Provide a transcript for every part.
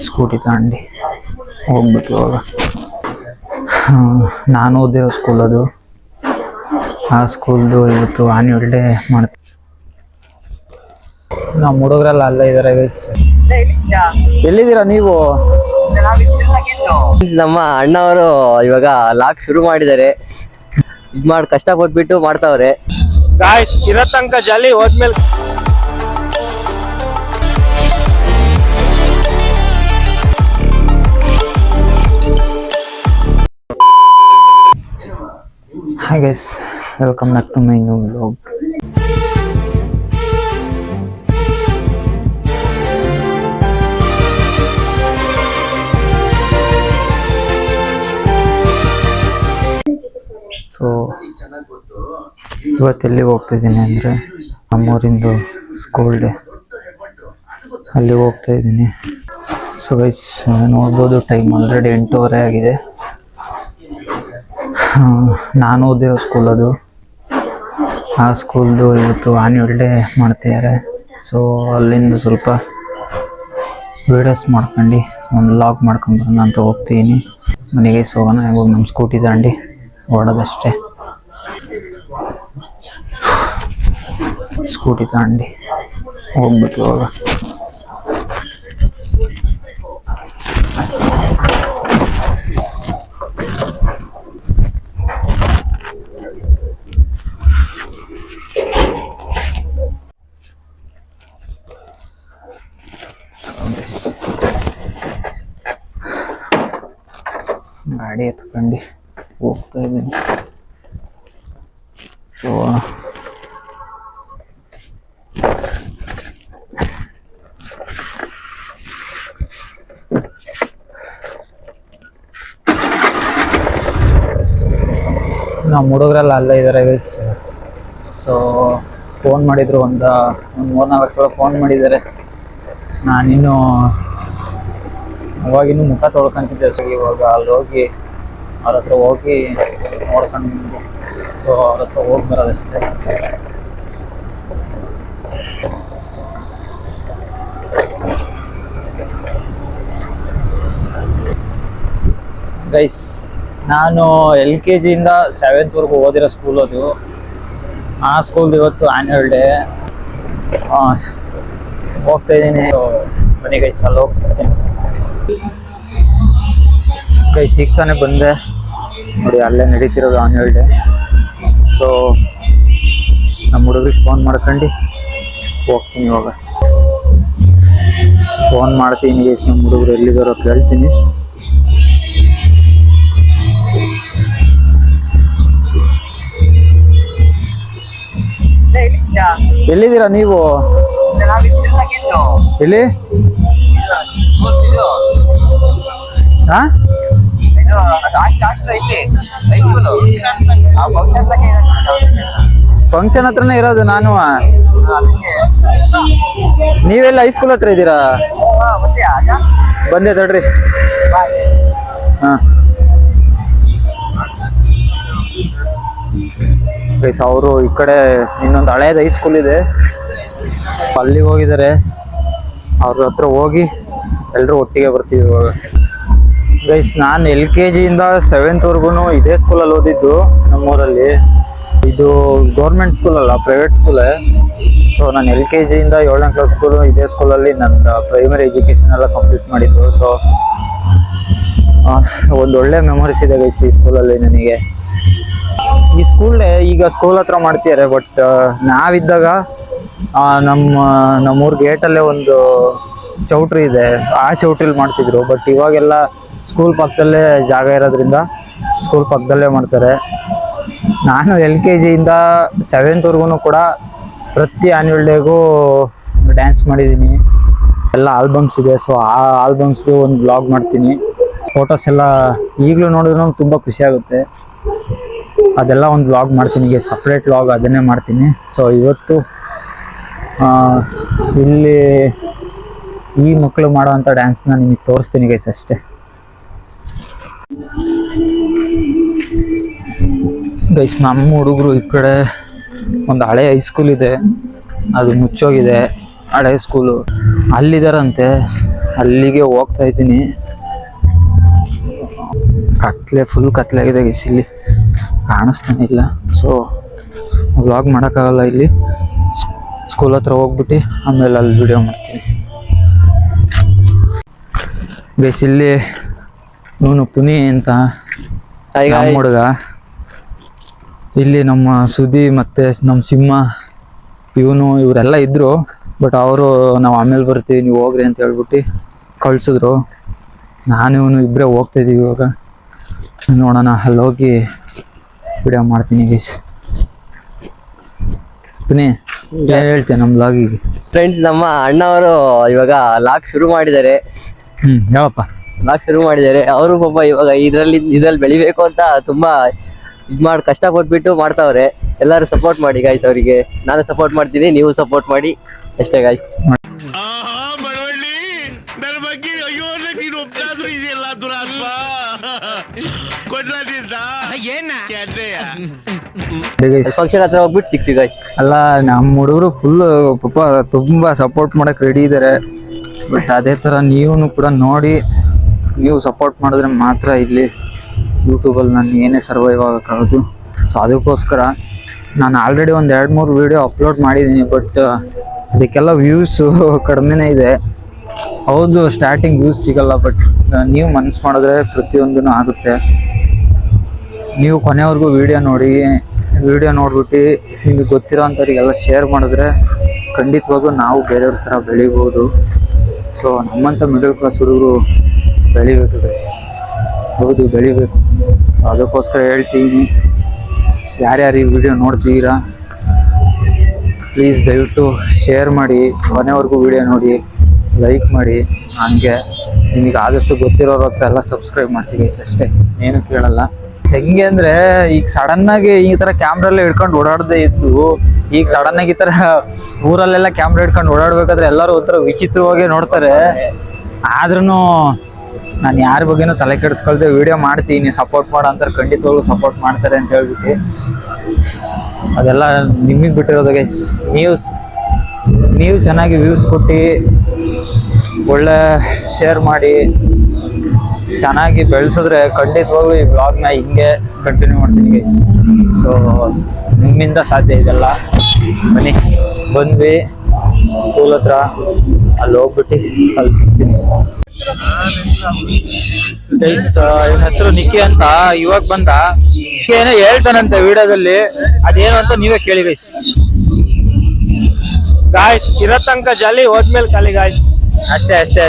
Scooty ತಗೊಂಡು ಹೋಗ್ಬಿಟ್ಟು ಇವಾಗ ನಾನು ಓದಿರೋ ಸ್ಕೂಲ್ ಅದು. ಆ ಸ್ಕೂಲ್ದು ಇವತ್ತು ಆನ್ಯುವಲ್ ಡೇ ಮಾಡ್ತೀವಿ. ನಮ್ಮ ಹುಡುಗರೆಲ್ಲ ಅಲ್ಲೇ ಇದ್ದಾರೆ ಗೈಸ್. ಎಲ್ಲಿದ್ದೀರಾ ನೀವು? ನಮ್ಮ ಅಣ್ಣವರು ಇವಾಗ ಲಾಕ್ ಶುರು ಮಾಡಿದ್ದಾರೆ. ಇದ್ ಮಾಡಿ ಕಷ್ಟಪಟ್ಬಿಟ್ಟು ಮಾಡ್ತಾವ್ರೆ ಗಾಯ್ಸ್. ಇರೋ ತನಕ ಜಾಲಿ, ಹೋದ್ಮೇಲೆ hi guys, welcome back to my new vlog. So ಇವತ್ತೆಲ್ಲಿ ಹೋಗ್ತಾಯಿದ್ದೀನಿ ಅಂದರೆ ನಮ್ಮೂರಿಂದು ಸ್ಕೂಲ್ ಡೇ, ಅಲ್ಲಿ ಹೋಗ್ತಾ ಇದ್ದೀನಿ. ಸೊ ಗೈಸ್ ನೋಡ್ಬೋದು, ಟೈಮ್ ಆಲ್ರೆಡಿ 8:30 ಆಗಿದೆ. ನಾನು ಓದಿರೋ ಸ್ಕೂಲ್ ಅದು. ಆ ಸ್ಕೂಲ್ದು ಇವತ್ತು ಆನ್ಯುವಲ್ ಡೇ ಮಾಡ್ತಿದ್ದಾರೆ. ಸೊ ಅಲ್ಲಿಂದ ಸ್ವಲ್ಪ ವೀಡಿಯೋಸ್ ಮಾಡ್ಕೊಂಡು ಒಂದು ವ್ಲಾಗ್ ಮಾಡ್ಕೊಂಬರೋಣ ಅಂತ ಹೋಗ್ತೀನಿ ಮನೆಗೆ. ಹೋಗೋಣ. ಇವಾಗ ನಮ್ಮ ಸ್ಕೂಟಿ ತಗೊಂಡು ಓಡೋದಷ್ಟೇ. ಸ್ಕೂಟಿ ತಗೊಂಡು ಹೋಗ್ಬಿಟ್ಟು ಇವಾಗ ಗಾಡಿ ಎತ್ಕೊಂಡು ಹೋಗ್ತಾ ಇದ್ದೀನಿ. ಸೊ ನಮ್ಮ ಹುಡುಗರೆಲ್ಲ ಅಲ್ಲೇ ಇದ್ದಾರೆ ಗೈಸ್. ಸೊ ಫೋನ್ ಮಾಡಿದ್ರು, ಒಂದು 3-4 ಸಲ ಫೋನ್ ಮಾಡಿದ್ದಾರೆ. ನಾನಿನ್ನು ಅವಾಗಿನ್ನೂ ಮುಖ ತೊಳ್ಕೊಂತಿದ್ದೆ. ಸೊ ಇವಾಗ ಅಲ್ಲಿ ಹೋಗಿ ಅವ್ರ ಹತ್ರ ಹೋಗಿ ನೋಡ್ಕೊಂಡು, ಸೊ ಅವ್ರ ಹತ್ರ ಹೋಗಿ ಬರೋದಷ್ಟೇ. ಗೈಸ್, ನಾನು LKG ಇಂದ 7th ವರೆಗೂ ಓದಿರೋ ಸ್ಕೂಲ್ ಅದು. ಆ ಸ್ಕೂಲ್ದು ಇವತ್ತು ಆ್ಯನ್ಯುವಲ್ ಡೇ ಹೋಗ್ತಾ ಇದ್ದೀನಿ. ಬನ್ನಿ ಗೈಸ್, ಅಲ್ಲಿ ಹೋಗ್ತೀನಿ. ಗೈಸ್ ಈಗ ತಾನೇ ಬಂದೆ ನೋಡಿ, ಅಲ್ಲೇ ನಡೀತಿರೋದು ಆನ್ಯುವಲ್ ಡೇ. ಸೊ ನಮ್ಮ ಹುಡುಗರಿಗೆ ಫೋನ್ ಮಾಡ್ಕೊಂಡು ಹೋಗ್ತೀನಿ. ಇವಾಗ ಫೋನ್ ಮಾಡ್ತೀನಿ ಗೈಸ್, ನಮ್ಮ ಹುಡುಗರು ಎಲ್ಲಿದ್ದಾರೋ ಕೇಳ್ತೀನಿ. ಎಲ್ಲಿದ್ದೀರಾ ನೀವು? ಎಲ್ಲಿ? ಹಾ, ಫಂಕ್ಷನ್ ಹತ್ರನೇ ಇರೋದು ನಾನು. ನೀವೆಲ್ಲ ಹೈಸ್ಕೂಲ್ ಹತ್ರ ಇದ್ದೀರಾ? ಬಂದೆ ತಡ್ರಿ. ಹಾ ಗೈಸ್, ಅವರು ಈ ಕಡೆ ಇನ್ನೊಂದು ಹಳೇದು ಹೈಸ್ಕೂಲ್ ಇದೆ, ಅಲ್ಲಿಗೆ ಹೋಗಿದ್ದಾರೆ. ಅವ್ರ ಹತ್ರ ಹೋಗಿ ಎಲ್ಲರೂ ಒಟ್ಟಿಗೆ ಬರ್ತೀವಿ ಇವಾಗ. ಗೈಸ್, ನಾನು LKG ಇಂದ 7th ವರೆಗೂ ಇದೇ ಸ್ಕೂಲಲ್ಲಿ ಓದಿದ್ದು ನಮ್ಮೂರಲ್ಲಿ. ಇದು ಗೌರ್ಮೆಂಟ್ ಸ್ಕೂಲ್ ಅಲ್ಲ, ಪ್ರೈವೇಟ್ ಸ್ಕೂಲೇ. ಸೊ ನಾನು LKG ಇಂದ 7ನೇ ಕ್ಲಾಸ್ ಸ್ಕೂಲು ಇದೇ ಸ್ಕೂಲಲ್ಲಿ ನನ್ನ ಪ್ರೈಮರಿ ಎಜುಕೇಷನ್ ಎಲ್ಲ ಕಂಪ್ಲೀಟ್ ಮಾಡಿದ್ದು. ಸೊ ಒಂದು ಒಳ್ಳೆ ಮೆಮೊರೀಸ್ ಇದೆ ಗೈಸ್ ಈ ಸ್ಕೂಲಲ್ಲಿ ನನಗೆ. ಈ ಸ್ಕೂಲ್ ಡೇ ಈಗ ಸ್ಕೂಲ್ ಹತ್ರ ಮಾಡ್ತಿದ್ದಾರೆ, ಬಟ್ ನಾವಿದ್ದಾಗ ನಮ್ಮೂರ ಗೇಟಲ್ಲೇ ಒಂದು ಚೌಟ್ರಿ ಇದೆ, ಆ ಚೌಟ್ರಿಲಿ ಮಾಡ್ತಿದ್ರು. ಬಟ್ ಇವಾಗೆಲ್ಲ ಸ್ಕೂಲ್ ಪಕ್ಕದಲ್ಲೇ ಜಾಗ ಇರೋದ್ರಿಂದ ಸ್ಕೂಲ್ ಪಕ್ಕದಲ್ಲೇ ಮಾಡ್ತಾರೆ. ನಾನು LKG ಇಂದ 7th ವರೆಗೂ ಕೂಡ ಪ್ರತಿ ಆ್ಯನ್ಯುವಲ್ ಡೇಗೂ ಡ್ಯಾನ್ಸ್ ಮಾಡಿದ್ದೀನಿ. ಎಲ್ಲ ಆಲ್ಬಮ್ಸ್ ಇದೆ. ಸೊ ಆ ಆಲ್ಬಮ್ಸ್ದು ಒಂದು ವ್ಲಾಗ್ ಮಾಡ್ತೀನಿ. ಫೋಟೋಸ್ ಎಲ್ಲ ಈಗಲೂ ನೋಡಿದ್ರು ತುಂಬ ಖುಷಿಯಾಗುತ್ತೆ. ಅದೆಲ್ಲ ಒಂದು ವ್ಲಾಗ್ ಮಾಡ್ತೀನಿ, ಈಗ ಸಪ್ರೇಟ್ ವ್ಲಾಗ್ ಅದನ್ನೇ ಮಾಡ್ತೀನಿ. ಸೊ ಇವತ್ತು ಇಲ್ಲಿ ಈ ಮಕ್ಕಳು ಮಾಡೋವಂಥ ಡ್ಯಾನ್ಸ್ನ ನಿಮಗೆ ತೋರಿಸ್ತೀನಿ ಗೈಸ್ ಅಷ್ಟೇ. ಗೈಸ್, ನಮ್ಮ ಹುಡುಗರು ಈ ಕಡೆ ಒಂದು ಹಳೆ ಹೈಸ್ಕೂಲ್ ಇದೆ, ಅದು ಮುಚ್ಚೋಗಿದೆ. ಹಳೆ ಸ್ಕೂಲು ಅಲ್ಲಿದ್ದಾರಂತೆ. ಅಲ್ಲಿಗೆ ಹೋಗ್ತಾ ಇದ್ದೀನಿ. ಕತ್ಲೆ ಫುಲ್ ಕತ್ಲೆ ಆಗಿದೆ ಗೈಸ್, ಇಲ್ಲಿ ಕಾಣಿಸ್ತಾನೆ ಇಲ್ಲ. ಸೊ ವ್ಲಾಗ್ ಮಾಡೋಕ್ಕಾಗಲ್ಲ. ಇಲ್ಲಿ ಸ್ಕೂಲ್ ಹತ್ರ ಹೋಗ್ಬಿಟ್ಟು ಆಮೇಲೆ ಅಲ್ಲಿ ವಿಡಿಯೋ ಮಾಡ್ತೀನಿ ಗೈಸ್. ಇಲ್ಲಿ ಇವನು ಪುನಿ ಅಂತ ನಮ್ಮ ಹುಡುಗ, ಇಲ್ಲಿ ನಮ್ಮ ಸುದಿ ಮತ್ತೆ ನಮ್ಮ ಸಿಂಹ ಇವರೆಲ್ಲ ಇದ್ರು. ಬಟ್ ಅವರು ನಾವು ಆಮೇಲೆ ಬರ್ತೀವಿ ನೀವು ಹೋಗ್ರಿ ಅಂತ ಹೇಳ್ಬಿಟ್ಟು ಕಳ್ಸಿದ್ರು. ನಾನು ಇವನು ಇಬ್ಬರೇ ಹೋಗ್ತಾಯಿದ್ದೀವಿ ಇವಾಗ. ನೋಡೋಣ, ಅಲ್ಲಿ ಹೋಗಿ ವಿಡಿಯೋ ಮಾಡ್ತೀನಿ ಗೈಸ್. ಪುನಿ ಏನು ಹೇಳ್ತೇನೆ ನಮ್ಮ ಬ್ಲಾಗಿಗೆ? ಫ್ರೆಂಡ್ಸ್, ನಮ್ಮ ಅಣ್ಣವರು ಇವಾಗ ಲಾಗ್ ಶುರು ಮಾಡಿದ್ದಾರೆ. ಹೇಳಪ್ಪ. ಲಾಗ್ ಶುರು ಮಾಡಿದ್ದಾರೆ. ಅವರು ಪಾಪ ಇವಾಗ ಇದ್ರಲ್ಲಿ ಬೆಳಿಬೇಕು ಅಂತ ತುಂಬಾ ಮಾಡಿ ಕಷ್ಟಪಟ್ಬಿಟ್ಟು ಮಾಡ್ತಾವ್ರೆ. ಎಲ್ಲರೂ ಸಪೋರ್ಟ್ ಮಾಡಿ ಗಾಯ್ಸ್ ಅವರಿಗೆ. ನಾನು ಸಪೋರ್ಟ್ ಮಾಡ್ತೀನಿ, ನೀವು ಸಪೋರ್ಟ್ ಮಾಡಿ ಅಷ್ಟೇ ಗಾಯ್ಸ್. ನನ್ನ ಬಗ್ಗೆ ಅಯ್ಯೋ ನೀನು ಒಬ್ಬರಾದ್ರೂ ಇದೆಯಲ್ಲ ದುರಾತ್ಮ ಕೊಡ್ಲಾದಿಂದ ಏನ ಫಂಕ್ಷನ್ ಹತ್ರ ಹೋಗ್ಬಿಟ್ಟು ಸಿಕ್ಸಿ ಗಾಯ್ಸ್. ಅಲ್ಲ, ನಮ್ಮ ಹುಡುಗರು ಫುಲ್ ಪಾಪ ತುಂಬಾ ಸಪೋರ್ಟ್ ಮಾಡಕ್ ರೆಡಿ ಇದ್ದಾರೆ. ಬಟ್ ಅದೇ ಥರ ನೀವು ಕೂಡ ನೋಡಿ, ನೀವು ಸಪೋರ್ಟ್ ಮಾಡಿದ್ರೆ ಮಾತ್ರ ಇಲ್ಲಿ ಯೂಟ್ಯೂಬಲ್ಲಿ ನಾನು ಏನೇ ಸರ್ವೈವ್ ಆಗೋಕ್ಕಾಗೋದು. ಸೊ ಅದಕ್ಕೋಸ್ಕರ ನಾನು ಆಲ್ರೆಡಿ ಒಂದು 2-3 ವೀಡಿಯೋ ಅಪ್ಲೋಡ್ ಮಾಡಿದ್ದೀನಿ. ಬಟ್ ಅದಕ್ಕೆಲ್ಲ ವ್ಯೂಸು ಕಡಿಮೆನೇ ಇದೆ. ಹೌದು, ಸ್ಟಾರ್ಟಿಂಗ್ ವ್ಯೂಸ್ ಸಿಗಲ್ಲ. ಬಟ್ ನೀವು ಮನಸ್ಸು ಮಾಡಿದ್ರೆ ಪ್ರತಿಯೊಂದೂ ಆಗುತ್ತೆ. ನೀವು ಕೊನೆವರೆಗೂ ವಿಡಿಯೋ ನೋಡ್ಬಿಟ್ಟು ನಿಮಗೆ ಗೊತ್ತಿರೋ ಅಂಥವ್ರಿಗೆಲ್ಲ ಶೇರ್ ಮಾಡಿದ್ರೆ ಖಂಡಿತವಾಗೂ ನಾವು ಬೇರೆಯವ್ರ ಥರ ಬೆಳಿಬೋದು. ಸೊ ನಮ್ಮಂಥ ಮಿಡಲ್ ಕ್ಲಾಸ್ ಹುಡುಗರು ಬೆಳಿಬೇಕು ಗೈಸ್. ಹೌದು, ಬೆಳಿಬೇಕು. ಸೊ ಅದಕ್ಕೋಸ್ಕರ ಹೇಳ್ತೀನಿ, ಯಾರ್ಯಾರು ಈ ವಿಡಿಯೋ ನೋಡ್ತೀರಾ ಪ್ಲೀಸ್ ದಯವಿಟ್ಟು ಶೇರ್ ಮಾಡಿ, ಕೊನೆವರೆಗೂ ವಿಡಿಯೋ ನೋಡಿ, ಲೈಕ್ ಮಾಡಿ. ಹಂಗೆ ನಿಮಗೆ ಆದಷ್ಟು ಗೊತ್ತಿರೋರ ಹತ್ರ ಎಲ್ಲ ಸಬ್ಸ್ಕ್ರೈಬ್ ಮಾಡಿಸಿ ಗೈಸ್, ಅಷ್ಟೇ, ಏನು ಕೇಳಲ್ಲ. ಹೆಂಗೆ ಅಂದರೆ, ಈಗ ಸಡನ್ನಾಗಿ ಈ ಥರ ಕ್ಯಾಮ್ರಲ್ಲೇ ಹಿಡ್ಕೊಂಡು ಓಡಾಡದೇ ಇದ್ದು, ಈಗ ಸಡನ್ನಾಗಿ ಈ ಥರ ಊರಲ್ಲೆಲ್ಲ ಕ್ಯಾಮ್ರಾ ಹಿಡ್ಕೊಂಡು ಓಡಾಡ್ಬೇಕಾದ್ರೆ ಎಲ್ಲರೂ ಒಂಥರ ವಿಚಿತ್ರವಾಗಿ ನೋಡ್ತಾರೆ. ಆದ್ರೂ ನಾನು ಯಾರ ಬಗ್ಗೆನೂ ತಲೆ ಕೆಡಿಸ್ಕೊಳ್ದೆ ವಿಡಿಯೋ ಮಾಡ್ತೀನಿ. ಸಪೋರ್ಟ್ ಮಾಡೋ ಅಂತಾರೆ, ಖಂಡಿತವಾಗ್ಲೂ ಸಪೋರ್ಟ್ ಮಾಡ್ತಾರೆ ಅಂತ ಹೇಳ್ಬಿಟ್ಟು. ಅದೆಲ್ಲ ನಿಮಗೆ ಬಿಟ್ಟಿರೋದು ಗೈಸ್. ನೀವು ಚೆನ್ನಾಗಿ ವ್ಯೂಸ್ ಕೊಟ್ಟು ಒಳ್ಳೆ ಶೇರ್ ಮಾಡಿ ಚೆನ್ನಾಗಿ ಬೆಳೆಸಿದ್ರೆ ಖಂಡಿತವಾಗ್ಲೂ ಈ ಬ್ಲಾಗ್ನ ಹಿಂಗೆ ಕಂಟಿನ್ಯೂ ಮಾಡ್ತೀನಿ ಗೈಸ್. ಸೊ ನಿಮ್ಮಿಂದ ಸಾಧ್ಯ ಇದೆಲ್ಲ. ಬಂದ್ವಿ ಸ್ಕೂಲ್ ಹತ್ರ, ಅಲ್ಲಿ ಹೋಗ್ಬಿಟ್ಟು ಅಲ್ಲಿ ಸಿಗ್ತೀನಿ ಗೈಸ್. ಇವನ ಹೆಸರು ನಿಕ್ಕಿ ಅಂತ, ಇವಾಗ ಬಂದ. ಏನೋ ಹೇಳ್ತಾನಂತೆ ವಿಡಿಯೋದಲ್ಲಿ, ಅದೇನು ಅಂತ ನೀವೇ ಕೇಳಿ ಗೈಸ್. ಗಾಯ್ಸ್ ಇರೋ ತನಕ ಜಾಲಿ, ಹೋದ್ಮೇಲೆ ಖಾಲಿ ಗಾಯ್ಸ್. ಅಷ್ಟೇ.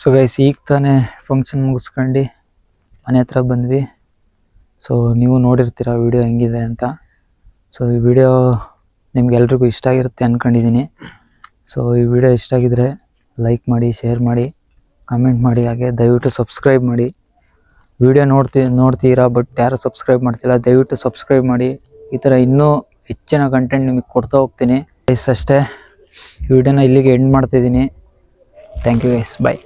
ಸೊ ಗೈಸ್ ಈಗ ತಾನೇ ಫಂಕ್ಷನ್ ಮುಗಿಸ್ಕೊಂಡು ಮನೆ ಹತ್ರ ಬಂದ್ವಿ. ಸೊ ನೀವು ನೋಡಿರ್ತೀರ ವಿಡಿಯೋ ಹೆಂಗಿದೆ ಅಂತ. ಸೊ ಈ ವಿಡಿಯೋ ನಿಮ್ಗೆಲ್ರಿಗೂ ಇಷ್ಟ ಆಗಿರುತ್ತೆ ಅಂದ್ಕೊಂಡಿದ್ದೀನಿ. ಸೊ ಈ ವಿಡಿಯೋ ಇಷ್ಟ ಆಗಿದ್ರೆ ಲೈಕ್ ಮಾಡಿ, ಶೇರ್ ಮಾಡಿ, ಕಮೆಂಟ್ ಮಾಡಿ, ಹಾಗೆ ದಯವಿಟ್ಟು ಸಬ್ಸ್ಕ್ರೈಬ್ ಮಾಡಿ. ವಿಡಿಯೋ ನೋಡ್ತೀರಾ ಬಟ್ ಯಾರು ಸಬ್ಸ್ಕ್ರೈಬ್ ಮಾಡ್ತಿಲ್ಲ, ದಯವಿಟ್ಟು ಸಬ್ಸ್ಕ್ರೈಬ್ ಮಾಡಿ. ಈ ಥರ ಇನ್ನೂ ಹೆಚ್ಚಿನ ಕಂಟೆಂಟ್ ನಿಮಗೆ ಕೊಡ್ತಾ ಹೋಗ್ತೀನಿ ಗೈಸ್. ಅಷ್ಟೇ, ಈ ವಿಡಿಯೋನ ಇಲ್ಲಿಗೆ ಎಂಡ್ ಮಾಡ್ತಿದ್ದೀನಿ. Thank you guys, bye.